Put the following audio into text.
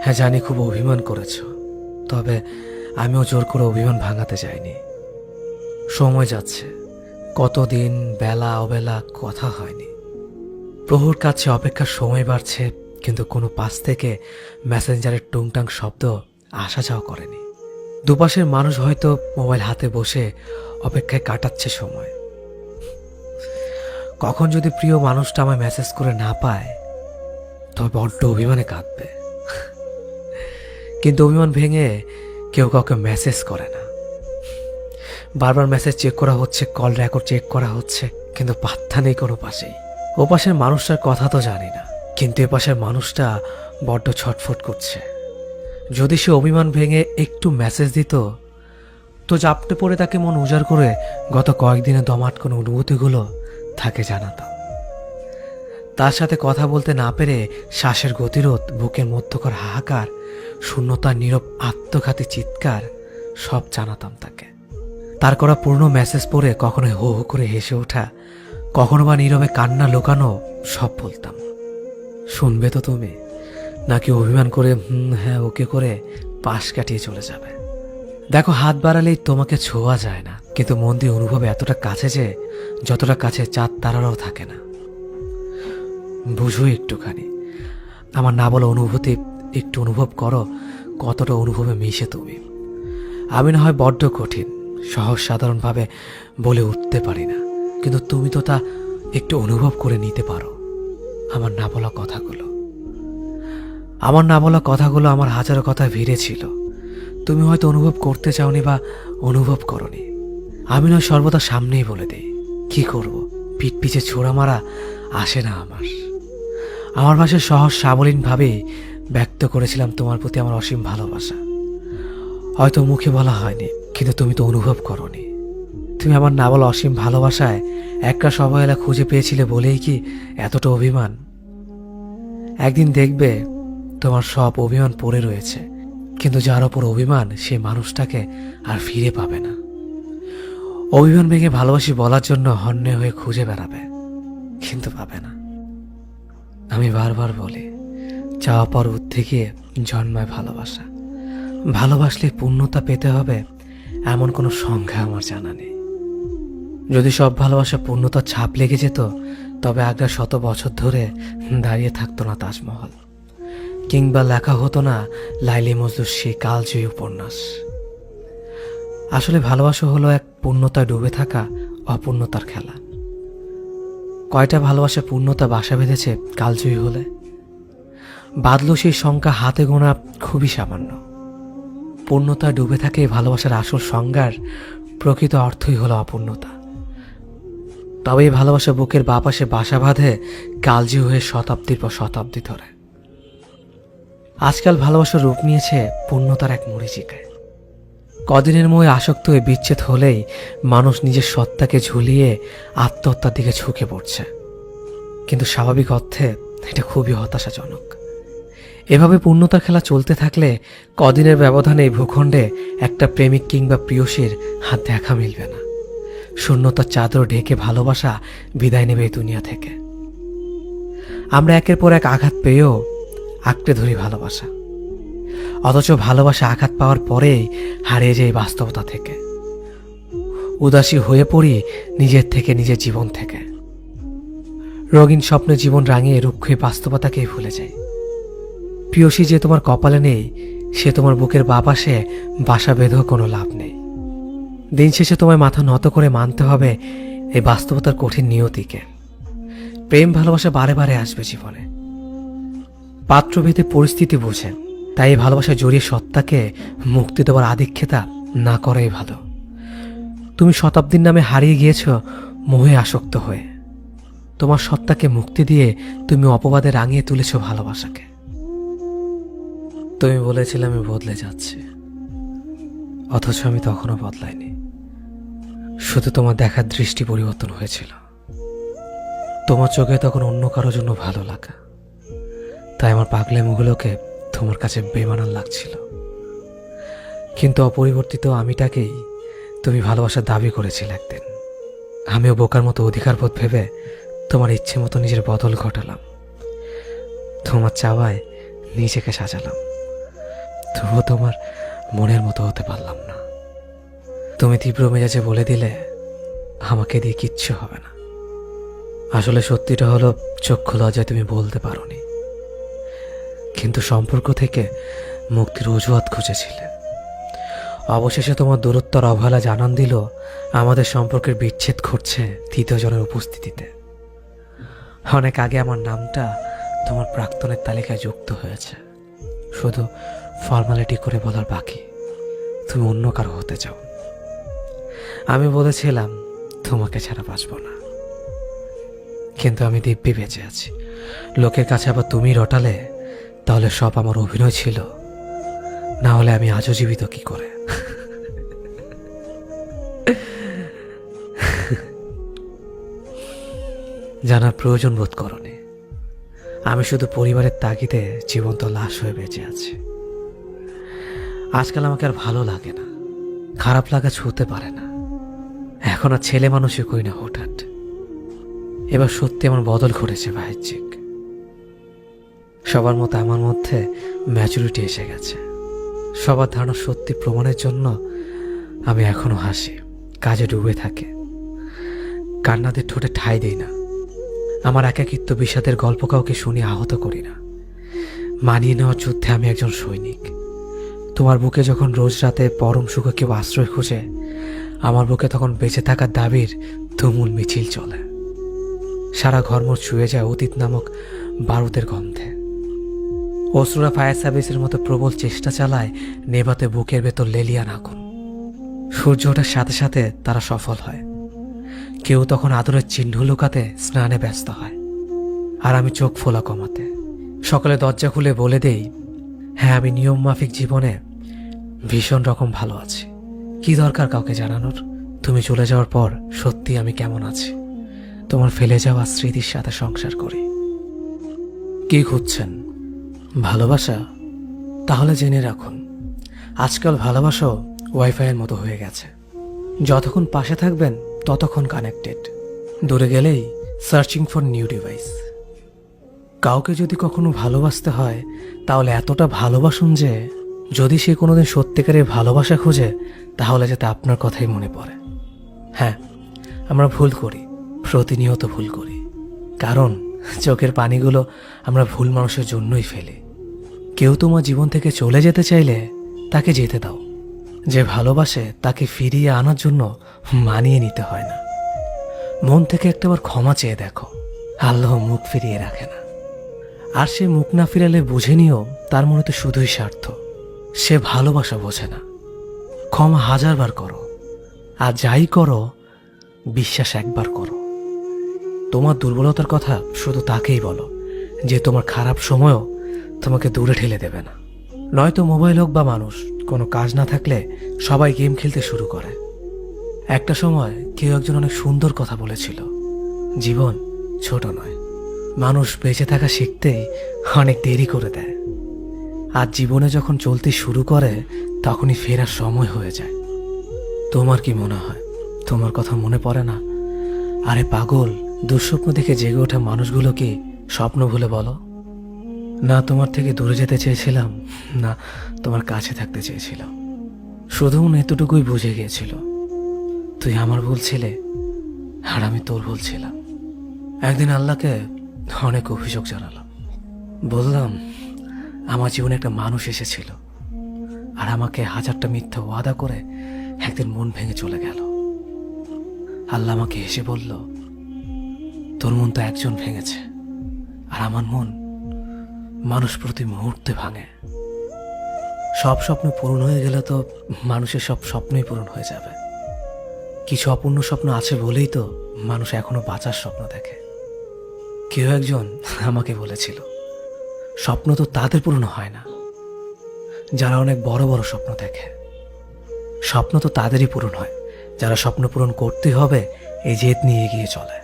হ্যাঁ জানি খুব অভিমান করেছ, তবে আমিও জোর করে অভিমান ভাঙাতে চাইনি। সময় যাচ্ছে, কতদিন বেলা অবেলা কথা হয়নি। প্রহর কাছে অপেক্ষার সময় বাড়ছে, কিন্তু কোনো পাশ থেকে মেসেঞ্জারের টুংটাং শব্দ আসা যাওয়া করেনি। দুপাশের মানুষ হয়তো মোবাইল হাতে বসে অপেক্ষায় কাটাচ্ছে সময়। কখন যদি প্রিয় মানুষটা আমায় মেসেজ করে না পায়, তবে বড্ড অভিমানে কাঁদবে। কিন্তু অভিমান ভেঙে কেউ কাউকে মেসেজ করে না। বারবার মেসেজ চেক করা হচ্ছে, কল রেকর্ড চেক করা হচ্ছে, কিন্তু পাত্তা নেই কোনো পাশেই। ও পাশের মানুষটার কথা তো জানি না, কিন্তু এ পাশের মানুষটা বড্ড ছটফট করছে। যদি সে অভিমান ভেঙে একটু মেসেজ দিত, তো জাপটে পড়ে তাকে মন উজাড় করে গত কয়েকদিনে দমাট কোনো অনুভূতিগুলো তাকে জানাতাম। তার সাথে কথা বলতে না পেরে শ্বাসের গতিরোধ, বুকের মধ্যকার হাহাকার, শূন্যতার নীরব আত্মঘাতী চিৎকার সব জানাতাম তাকে। তার করা পুরনো মেসেজ পড়ে কখনো হো হো করে হেসে ওঠা, কখনো বা নীরবে কান্না লুকানো সব বলতাম। শুনবে তো তুমি, নাকি অভিমান করে হ্যাঁ ওকে করে পাশ কাটিয়ে চলে যাবে? দেখো, হাত বাড়ালেই তোমাকে ছোঁয়া যায় না, কিন্তু মন দিয়ে অনুভব এতটা কাছে যে যতটা কাছে চাঁদ তারারাও থাকে না। বুঝো একটুখানি আমার না বলা অনুভূতি, একটু অনুভব করো কতটা অনুভবে মিশে তুমি। আমি না হয় বড্ড কঠিন, সহজ সাধারণভাবে বলে উঠতে পারি না, কিন্তু তুমি তো তা একটু অনুভব করে নিতে পারো। আমার না বলা কথাগুলো আমার হাজারো কথা ভিড়ে ছিল। তুমি হয়তো অনুভব করতে চাওনি বা অনুভব করনি। আমি নয় সর্বদা সামনেই বলে দেই, কি করব, পিঠ পিছে ছোড়া মারা আসে না আমার ভাষায় সহজ সাবলীনভাবেই ব্যক্ত করেছিলাম তোমার প্রতি আমার অসীম ভালোবাসা। হয়তো মুখে বলা হয়নি, কিন্তু তুমি তো অনুভব করনি। তুমি আমার না বলা অসীম ভালোবাসায় একটা অবহেলা খুঁজে পেয়েছিলে বলেই কি এতটা অভিমান? একদিন দেখবে তোমার সব অভিমান পড়ে রয়েছে, কিন্তু যার ওপর অভিমান সেই মানুষটাকে আর ফিরে পাবে না। অভিমান ভেঙে ভালোবাসি বলার জন্য হন্যে হয়ে খুঁজে বেড়াবে, কিন্তু পাবে না। আমি বারবার বলি, চাওয়া পাওয়ার ঊর্ধ্বে গিয়ে জন্মায় ভালোবাসা। ভালোবাসলে পূর্ণতা পেতে হবে এমন কোনো সংজ্ঞা আমার জানা নেই। যদি সব ভালোবাসা পূর্ণতার ছাপ লেগে যেত, তবে আগ্রা শত বছর ধরে দাঁড়িয়ে থাকতো না তাজমহল, কিংবা লেখা হতো না লাইলি মজনুর সেই কালজয়ী উপন্যাস। আসলে ভালোবাসা হলো এক পূর্ণতায় ডুবে থাকা অপূর্ণতার খেলা। কয়টা ভালোবাসা পূর্ণতা বাসা বেঁধেছে কালজয়ী হলে? বাদলো সেই সংখ্যা হাতে গোনা খুবই সামান্য। পূর্ণতায় ডুবে থাকে ভালোবাসার আসল সংজ্ঞার প্রকৃত অর্থই হলো অপূর্ণতা। তবে এই ভালোবাসা বুকের বাপাশে বাসা বাঁধে কালজয়ী হয়ে শতাব্দীর পর শতাব্দী ধরে। আজকাল ভালোবাসার রূপ নিয়েছে পূর্ণতার এক মরীচিকায়। কদিনের মোহে আসক্ত হয়ে বিচ্ছেদ হলেই মানুষ নিজের সত্তাকে ঝুলিয়ে আত্মহত্যার দিকে ঝুঁকে পড়ছে, কিন্তু স্বাভাবিক অর্থে এটা খুবই হতাশাজনক। এভাবে পূর্ণতার খেলা চলতে থাকলে কদিনের ব্যবধানে এই ভূখণ্ডে একটা প্রেমিক কিংবা প্রিয়সীর হাত দেখা মিলবে না। শূন্যতার চাদর ঢেকে ভালোবাসা বিদায় নেবে এই দুনিয়া থেকে। আমরা একের পর এক আঘাত পেয়েও আঁকড়ে ধরি ভালোবাসা, অথচ ভালোবাসা আঘাত পাওয়ার পরেই হারিয়ে যায় বাস্তবতা থেকে। উদাসী হয়ে পড়ি নিজের থেকে, নিজের জীবন থেকে। রঙিন স্বপ্নে জীবন রাঙিয়ে রুক্ষ বাস্তবতাকেই ভুলে যায়। প্রিয়সী যে তোমার কপালে নেই, সে তোমার বুকের বাপাশে বাসা বেঁধেও কোনো লাভ নেই। দিন শেষে তোমায় মাথা নত করে মানতে হবে এই বাস্তবতার কঠিন নিয়তিকে। প্রেম ভালোবাসা বারে বারে আসবে জীবনে, পাত্রভেদে পরিস্থিতি বোঝে। তাই এই ভালোবাসা জড়িয়ে সত্তাকে মুক্তি দেওয়ার আধিক্যতা না করাই ভালো। তুমি শতাব্দীর নামে হারিয়ে গিয়েছ মোহে আসক্ত হয়ে। তোমার সত্তাকে মুক্তি দিয়ে তুমি অপবাদে রাঙিয়ে তুলেছ ভালোবাসাকে। তুমি বলেছিলে আমি বদলে যাচ্ছি, অথচ আমি তখনও বদলাইনি। শুধু তোমার দেখার দৃষ্টি পরিবর্তন হয়েছিল। তোমার চোখে তখন অন্য কারোর জন্য ভালো লাগা, তাই আমার পাগলামিগুলোকে তোমার কাছে বেমানান লাগছিল। কিন্তু অপরিবর্তিত আমিটাকেই তুমি ভালোবাসার দাবি করেছিলে একদিন। আমিও বোকার মতো অধিকারবোধ ভেবে তোমার ইচ্ছে মতো নিজের বদল ঘটালাম। তোমার চাওয়ায় নিজেকে সাজালাম, তবুও তোমার মনের মতো হতে পারলাম না। তুমি তীব্র মেজাজে বলে দিলে আমাকে দিয়ে কিচ্ছু হবে না। আসলে সত্যিটা হলো, চক্ষু লজ্জায় তুমি বলতে পারোনি, কিন্তু সম্পর্ক থেকে মুক্তির অজুহাত খুঁজেছিলে। অবশেষে তোমার দূরত্ব আর অবহেলা জানান দিল আমাদের সম্পর্কের বিচ্ছেদ ঘটছে তৃতীয় জনের উপস্থিতিতে। অনেক আগে আমার নামটা তোমার প্রাক্তনের তালিকায় যুক্ত হয়েছে, শুধু ফর্মালিটি করে বলার বাকি তুমি অন্য কারো হতে চাও। আমি বলেছিলাম তোমাকে ছাড়া বাঁচব না, কিন্তু আমি দিব্যি বেঁচে আছি। লোকের কাছে আবার তুমি রটালে তাহলে সব আমার অভিনয় ছিল, না হলে আমি আজও জীবিত কি করে? জানার প্রয়োজন বোধ করনি, আমি শুধু পরিবারের তাগিদে জীবন্ত লাশ হয়ে বেঁচে আছি। আজকাল আমাকে আর ভালো লাগে না, খারাপ লাগা ছুঁতে পারে না। এখন আর ছেলে মানুষই কই না হঠাৎ। এবার সত্যি আমার বদল ঘটেছে বাহ্যিক। সবার মতো আমার মধ্যে ম্যাচুরিটি এসে গেছে। সবার ধারণা সত্যি প্রমাণের জন্য আমি এখনো হাসি, কাজে ডুবে থাকে, কান্নাদের ঠোঁটে ঠাঁই দেই না। আমার একাকিত্ব বিষাদের গল্প কাউকে শুনে আহত করি না। মানিয়ে নেওয়ার যুদ্ধে আমি একজন সৈনিক। তোমার বুকে যখন রোজ রাতে পরম সুখে কেউ আশ্রয় খোঁজে, আমার বুকে তখন বেঁচে থাকার দাবির তুমুল মিছিল চলে। সারা ঘরমোর ছুঁয়ে যায় অতীত নামক বারুদের গন্ধে। অশ্রুরা ফায়ার সার্ভিসের মতো প্রবল চেষ্টা চালায় নেভাতে বুকের ভেতর লেলিয়ান আগুন। সূর্য ওঠার সাথে সাথে তারা সফল হয়। কেউ তখন আদরের চিহ্ন লুকাতে স্নানে ব্যস্ত হয়, আর আমি চোখ ফোলা কমাতে। সকালে দরজা খুলে বলে দেই, হ্যাঁ, আমি নিয়ম মাফিক জীবনে ভীষণ রকম ভালো আছি। কি দরকার কাউকে জানানোর? তুমি চলে যাওয়ার পর সত্যি আমি কেমন আছি। তোমার ফেলে যাওয়া স্মৃতির সাথে সংসার করি। কি খুঁজছেন? ভালোবাসা? তাহলে জেনে রাখুন, আজকাল ভালোবাসাও ওয়াইফাইয়ের মতো হয়ে গেছে। যতক্ষণ পাশে থাকবেন ততক্ষণ কানেক্টেড, দূরে গেলেই সার্চিং ফর নিউ ডিভাইস। কাউকে যদি কখনো ভালোবাসতে হয় তাহলে এতটা ভালোবাসুন যে যদি সে কোনোদিন সত্যিকারের ভালোবাসা খোঁজে তাহলে যাতে আপনার কথাই মনে পড়ে। হ্যাঁ, আমরা ভুল করি, প্রতিনিয়ত ভুল করি, কারণ চোখের পানিগুলো আমরা ভুল মানুষের জন্যই ফেলি। কেউ তোমার জীবন থেকে চলে যেতে চাইলে তাকে যেতে দাও। যে ভালোবাসে তাকে ফিরিয়ে আনার জন্য মানিয়ে নিতে হয় না। মন থেকে একটাবার ক্ষমা চেয়ে দেখো, আল্লাহ মুখ ফিরিয়ে রাখে না। আর সে মুখ না ফিরালে বুঝে নিও তার মনে তো শুধুই স্বার্থ। সে ভালোবাসা বোঝে না। ক্ষমা 1000 বার করো, আর যাই করো বিশ্বাস একবার করো। তোমার দুর্বলতার কথা শুধু তাকেই বলো, যে তোমার খারাপ সময়ও তোমাকে দূরে ঠেলে দেবে না। নয়তো মোবাইল হোক বা মানুষ, কোনো কাজ না থাকলে সবাই গেম খেলতে শুরু করে। একটা সময় কেউ একজন অনেক সুন্দর কথা বলেছিল, জীবন ছোট নয়, মানুষ বেঁচে থাকা শিখতেই অনেক দেরি করে দেয়। আর জীবনে যখন চলতে শুরু করে তখনই ফেরার সময় হয়ে যায়। তোমার কি মনে হয় তোমার কথা মনে পড়ে না? আরে পাগল, দুঃস্বপ্ন দেখে জেগে ওঠা মানুষগুলো কি স্বপ্ন ভুলে বলো? না তোমার থেকে দূরে যেতে চেয়েছিলাম, না তোমার কাছে থাকতে চেয়েছিলাম। শুধু এতটুকুই বুঝে গিয়েছিল, তুই আমার ভুল ছিলে আর আমি তোর ভুল ছিলাম। একদিন আল্লাহকে অনেক অভিযোগ জানালাম, বললাম আমার জীবনে একটা মানুষ এসেছিল আর আমাকে 1000টা মিথ্যা ওয়াদা করে একদিন মন ভেঙে চলে গেল। আল্লাহ আমাকে হেসে বলল, তোর মন তো একজন ভেঙেছে, আর আমার মন মানুষ প্রতি মুহূর্তে ভাঙে। সব স্বপ্ন পূরণ হয়ে গেলে তো মানুষের সব স্বপ্নই পূরণ হয়ে যাবে। কিছু অপূর্ণ স্বপ্ন আছে বলেই তো মানুষ এখনো বাঁচার স্বপ্ন দেখে। কেউ একজন আমাকে বলেছিল, স্বপ্ন তো তাদের পূরণ হয় না যারা অনেক বড় বড় স্বপ্ন দেখে। স্বপ্ন তো তাদেরই পূরণ হয় যারা স্বপ্ন পূরণ করতে হবে এই জেদ নিয়ে এগিয়ে চলে।